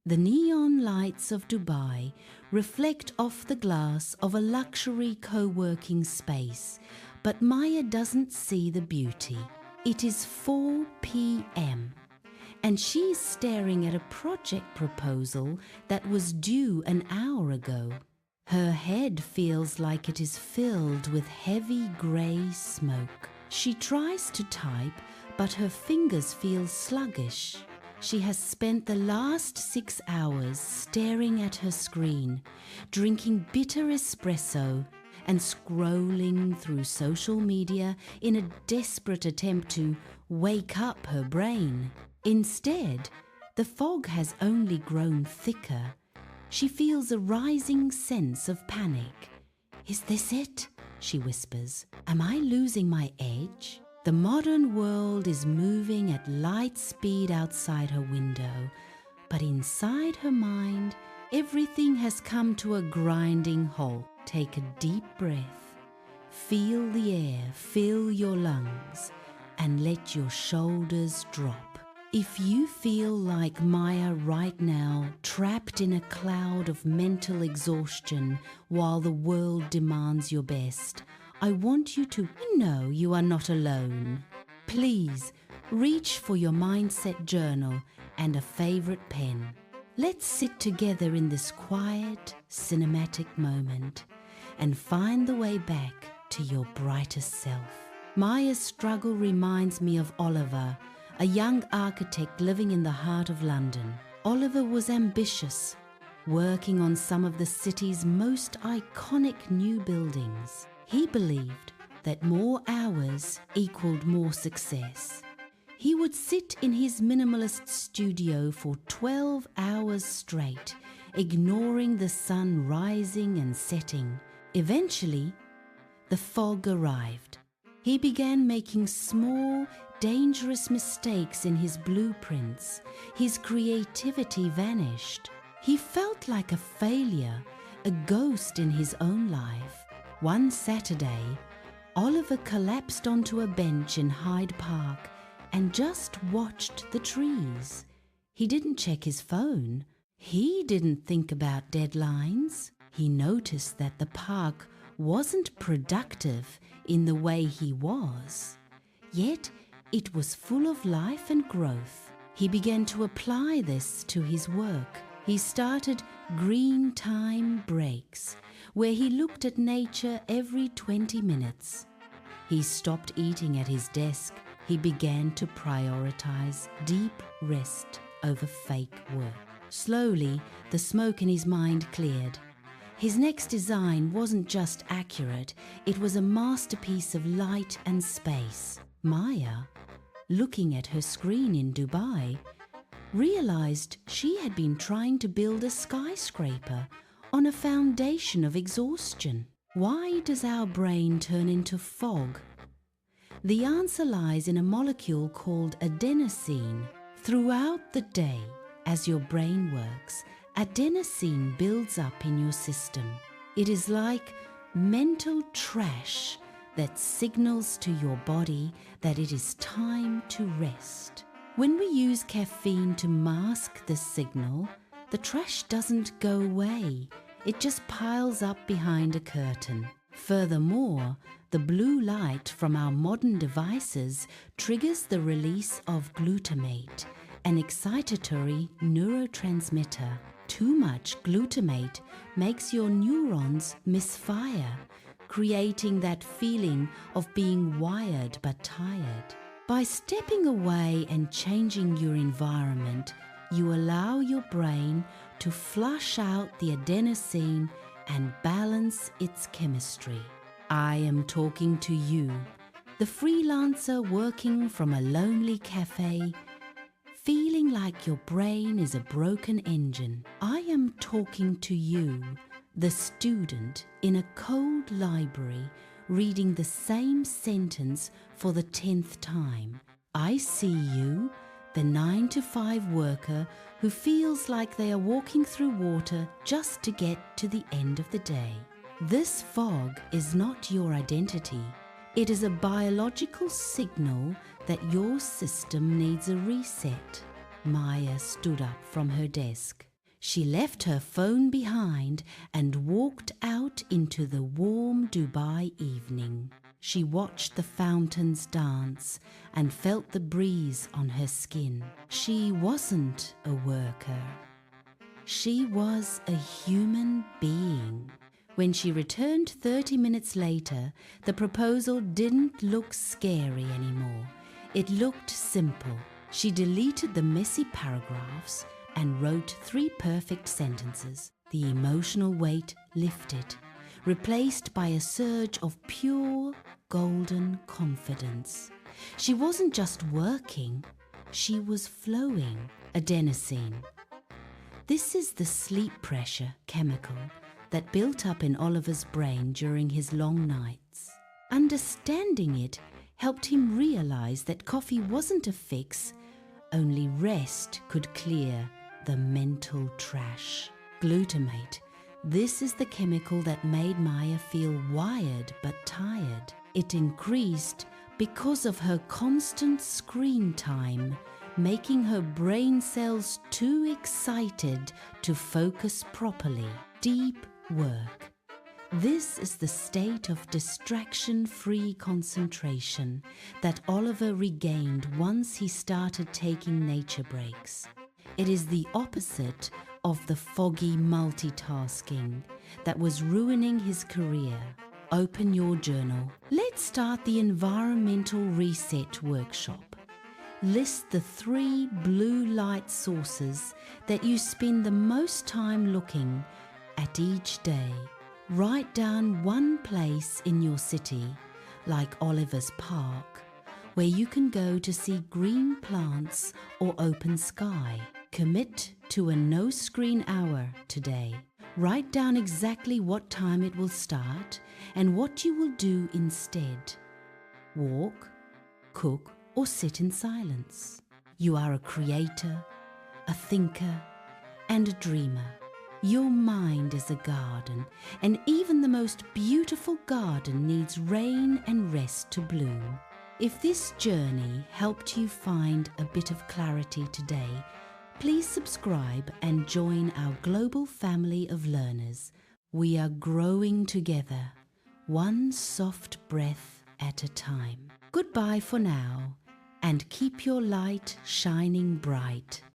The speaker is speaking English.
The neon lights of Dubai reflect off the glass of a luxury co-working space, but Maya doesn't see the beauty. It is 4 p.m. and she's staring at a project proposal that was due an hour ago. Her head feels like it is filled with heavy grey smoke. She tries to type, but her fingers feel sluggish. She has spent the last 6 hours staring at her screen, drinking bitter espresso and scrolling through social media in a desperate attempt to wake up her brain. Instead, the fog has only grown thicker. She feels a rising sense of panic. "Is this it?" she whispers. "Am I losing my edge?" The modern world is moving at light speed outside her window, but inside her mind, everything has come to a grinding halt. Take a deep breath, feel the air fill your lungs, and let your shoulders drop. If you feel like Maya right now, trapped in a cloud of mental exhaustion while the world demands your best, I want you to know you are not alone. Please reach for your mindset journal and a favorite pen. Let's sit together in this quiet, cinematic moment and find the way back to your brightest self. Maya's struggle reminds me of Oliver, a young architect living in the heart of London. Oliver was ambitious, working on some of the city's most iconic new buildings. He believed that more hours equaled more success. He would sit in his minimalist studio for 12 hours straight, ignoring the sun rising and setting. Eventually, the fog arrived. He began making small, dangerous mistakes in his blueprints. His creativity vanished. He felt like a failure, a ghost in his own life. One Saturday, Oliver collapsed onto a bench in Hyde Park and just watched the trees. He didn't check his phone. He didn't think about deadlines. He noticed that the park wasn't productive in the way he was. Yet, it was full of life and growth. He began to apply this to his work. He started green time breaks, where he looked at nature every 20 minutes. He stopped eating at his desk. He began to prioritize deep rest over fake work. Slowly, the smoke in his mind cleared. His next design wasn't just accurate, it was a masterpiece of light and space. Maya, looking at her screen in Dubai, realized she had been trying to build a skyscraper on a foundation of exhaustion. Why does our brain turn into fog? The answer lies in a molecule called adenosine. Throughout the day, as your brain works, adenosine builds up in your system. It is like mental trash that signals to your body that it is time to rest. When we use caffeine to mask this signal, the trash doesn't go away. It just piles up behind a curtain. Furthermore, the blue light from our modern devices triggers the release of glutamate, an excitatory neurotransmitter. Too much glutamate makes your neurons misfire, creating that feeling of being wired but tired. By stepping away and changing your environment, you allow your brain to flush out the adenosine and balance its chemistry. I am talking to you, the freelancer working from a lonely cafe, feeling like your brain is a broken engine. I am talking to you, the student in a cold library reading the same sentence for the 10th time. I see you, the 9-to-5 worker who feels like they are walking through water just to get to the end of the day. This fog is not your identity. It is a biological signal that your system needs a reset. Maya stood up from her desk. She left her phone behind and walked out into the warm Dubai evening. She watched the fountains dance and felt the breeze on her skin. She wasn't a worker. She was a human being. When she returned 30 minutes later, the proposal didn't look scary anymore. It looked simple. She deleted the messy paragraphs and wrote 3 perfect sentences. The emotional weight lifted, replaced by a surge of pure, golden confidence. She wasn't just working, she was flowing. Adenosine. This is the sleep pressure chemical that built up in Oliver's brain during his long nights. Understanding it helped him realize that coffee wasn't a fix, only rest could clear the mental trash. Glutamate. This is the chemical that made Maya feel wired but tired. It increased because of her constant screen time, making her brain cells too excited to focus properly. Deep work. This is the state of distraction-free concentration that Oliver regained once he started taking nature breaks. It is the opposite of the foggy multitasking that was ruining his career. Open your journal. Let's start the environmental reset workshop. List the 3 blue light sources that you spend the most time looking at each day. Write down one place in your city, like Oliver's Park, where you can go to see green plants or open sky. Commit to a no-screen hour today. Write down exactly what time it will start and what you will do instead. Walk, cook, or sit in silence. You are a creator, a thinker, and a dreamer. Your mind is a garden, and even the most beautiful garden needs rain and rest to bloom. If this journey helped you find a bit of clarity today, please subscribe and join our global family of learners. We are growing together, one soft breath at a time. Goodbye for now, and keep your light shining bright.